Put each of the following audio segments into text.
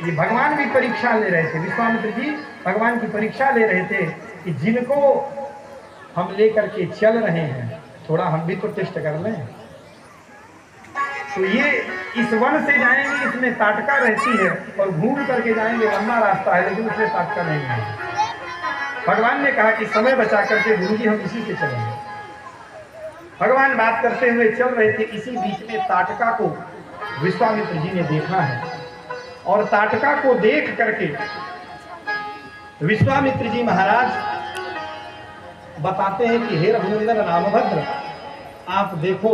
ये भगवान भी परीक्षा ले रहे थे, विश्वामित्र जी भगवान की परीक्षा ले रहे थे कि जिनको हम लेकर के चल रहे हैं थोड़ा हम भी तो टेस्ट कर लें। तो ये इस वन से जाएंगे, इसमें ताटका रहती है, और घूम करके जाएंगे, लंबा रास्ता है लेकिन उसमें ताटका नहीं है। भगवान ने कहा कि समय बचा करके गुरुजी हम इसी से चलेंगे। भगवान बात करते हुए चल रहे थे, इसी बीच में ताटका को विश्वामित्र जी ने देखा है, और ताटका को देख करके विश्वामित्र जी महाराज बताते हैं कि हे रघुनंदन रामभद्र, आप देखो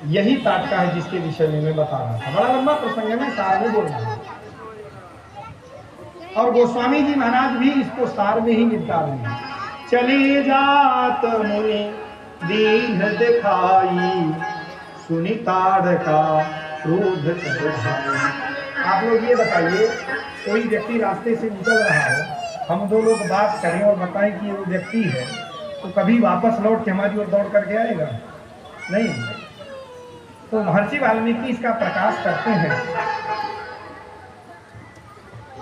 यही ताटका है जिसके विषय में मैं बता रहा था। बड़ा लंबा प्रसंग में सार में बोल रहा हूं, और गोस्वामी जी महाराज भी इसको सार में ही निपटा रहे हैं। चली जात मुनि दीन दिखाई, सुनी ताड़का क्रोध कर भाई। आप लोग ये बताइए, कोई व्यक्ति रास्ते से निकल रहा है, हम दो लोग बात करें और बताएं कि वो व्यक्ति है, तो कभी वापस लौट के हमारी ओर दौड़ करके आएगा? नहीं। तो महर्षि वाल्मीकि इसका प्रकाश करते हैं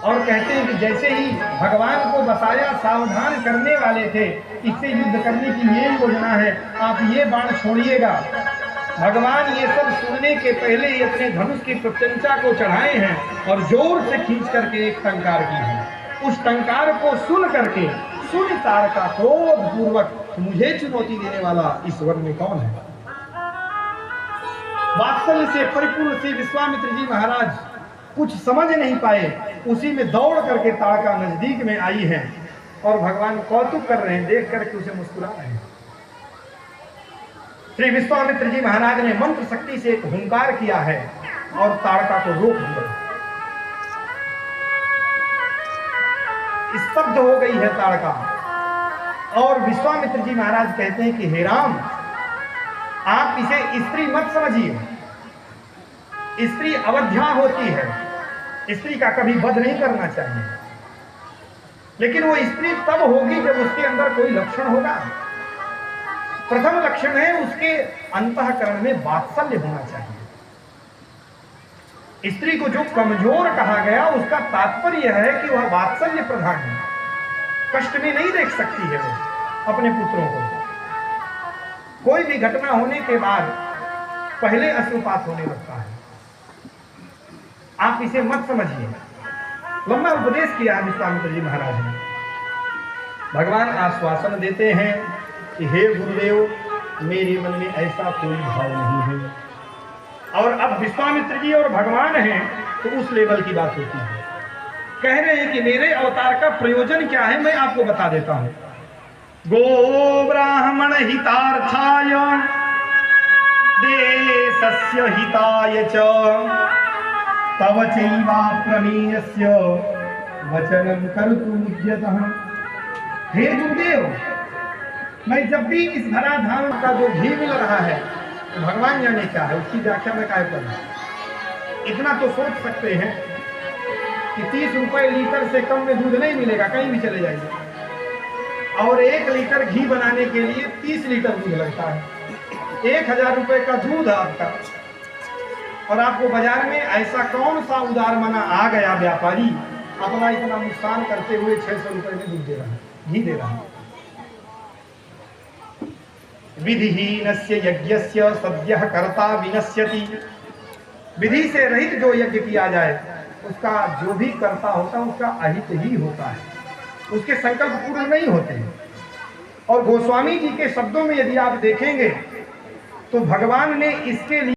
और कहते हैं कि जैसे ही भगवान को बताया, सावधान करने वाले थे, इससे युद्ध करने की ये योजना है, आप ये बाण छोड़िएगा। भगवान ये सब सुनने के पहले ही अपने धनुष की प्रत्यंचा को चढ़ाए हैं और जोर से खींच करके एक टंकार की है। उस टंकार को सुन करके सुन ताड़का क्रोध पूर्वक, मुझे चुनौती देने वाला इस वन में कौन है? वात्सल्य से परिपूर्ण से विश्वामित्र जी महाराज कुछ समझ नहीं पाए, उसी में दौड़ करके ताड़का नजदीक में आई है, और भगवान कौतुक कर रहे हैं, देख करके उसे मुस्कुरा रहे हैं। श्री विश्वामित्र जी महाराज ने मंत्र शक्ति से एक हुंकार किया है और ताड़का को रोक दिया। स्तब्ध हो गई है ताड़का, और विश्वामित्र जी महाराज कहते हैं कि हे राम, आप इसे स्त्री मत समझिए। स्त्री अवध्या होती है, स्त्री का कभी वध नहीं करना चाहिए, लेकिन वो स्त्री तब होगी जब उसके अंदर कोई लक्षण होगा। प्रथम लक्षण है उसके अंतःकरण में वात्सल्य होना चाहिए। स्त्री को जो कमजोर कहा गया, उसका तात्पर्य है कि वह वात्सल्य प्रधान है, कष्ट में नहीं देख सकती है वो अपने पुत्रों को। कोई भी घटना होने के बाद पहले अश्रुपात होने लगता है। आप इसे मत समझिए। लंबा उपदेश किया है विश्वामित्र जी महाराज ने। भगवान आश्वासन देते हैं कि हे गुरुदेव, मेरे मन में ऐसा कोई भाव नहीं है। और अब विश्वामित्र जी और भगवान हैं तो उस लेवल की बात होती है। कह रहे हैं कि मेरे अवतार का प्रयोजन क्या है, मैं आपको बता देता हूं। गो ब्राह्मण हितार्थाय देशस्य हिताय च तव चैवा प्रमेयस्य वचनं कर्तुमुद्यतः। हे गुरुदेव, मैं जब भी इस धरा धाम का जो घी मिल रहा है, तो भगवान जाने क्या है, उसकी व्याख्या में काय करूं। इतना तो सोच सकते हैं कि 30 रुपए लीटर से कम में दूध नहीं मिलेगा, कहीं भी चले जाइए, और 1 लीटर घी बनाने के लिए 30 लीटर दूध लगता है। 1000 रुपए का दूध आपका, और आपको बाजार में ऐसा कौन सा उदार मना आ गया व्यापारी अपना इतना नुकसान करते हुए 600 रुपए में दूध दे रहा है, घी दे रहा है। विधिहीनस्य यज्ञस्य सद्यः कर्ता विनश्यति। विधि से रहित जो यज्ञ किया जाए, उसका जो भी कर्ता होता है उसका अहित ही होता है, उसके संकल्प पूर्ण नहीं होते। और गोस्वामी जी के शब्दों में यदि आप देखेंगे तो भगवान ने इसके लिए